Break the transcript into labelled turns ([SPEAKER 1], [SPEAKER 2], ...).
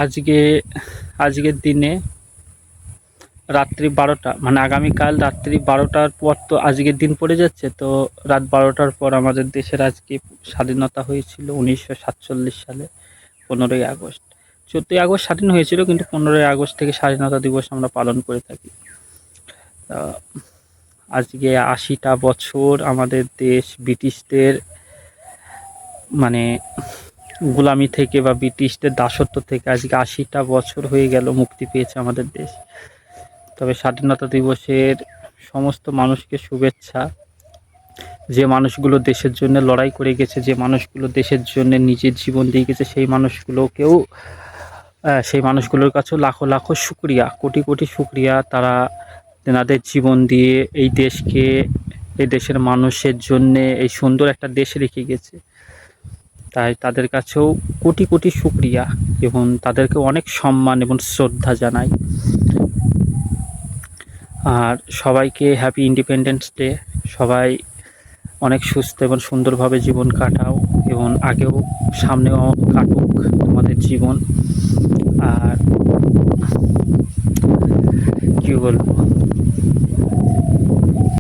[SPEAKER 1] আজকে আজকের দিনে রাত্রি ১২টা, মানে আগামীকাল রাত্রি ১২টার পর তো আজকের দিন পড়ে যাচ্ছে, তো রাত ১২টার পর আমাদের দেশের আজকে স্বাধীনতা হয়েছিল ১৯৪৭ সালে ১৫ই আগস্ট। ১৪ই আগস্ট স্বাধীন হয়েছিল, কিন্তু ১৫ই আগস্ট থেকে স্বাধীনতা দিবস আমরা পালন করে থাকি। তা আজকে ৮০টা বছর আমাদের দেশ ব্রিটিশদের মানে গোলামি থেকে বা ব্রিটিশদের দাসত্ব থেকে আজকে ৮০টা বছর হয়ে গেল মুক্তি পেয়েছে আমাদের দেশ। তবে স্বাধীনতা দিবসের সমস্ত মানুষকে শুভেচ্ছা। যে মানুষগুলো দেশের জন্য লড়াই করে গেছে, যে মানুষগুলো দেশের জন্য নিজের জীবন দিয়ে গেছে, সেই মানুষগুলোর কাছেও লাখো লাখো শুক্রিয়া, কোটি কোটি শুক্রিয়া। তারা তেনাদের জীবন দিয়ে এই দেশের মানুষের জন্যে এই সুন্দর একটা দেশ রেখে গেছে। তাই তাদের কাছেও কোটি কোটি শুক্রিয়া এবং তাদেরকে অনেক সম্মান এবং শ্রদ্ধা জানাই। আর সবাইকে হ্যাপি ইন্ডিপেন্ডেন্স ডে। সবাই অনেক সুস্থ এবং সুন্দরভাবে জীবন কাটাও, এবং আগেও সামনেও কাটুক তোমাদের জীবন। আর কি বলবো,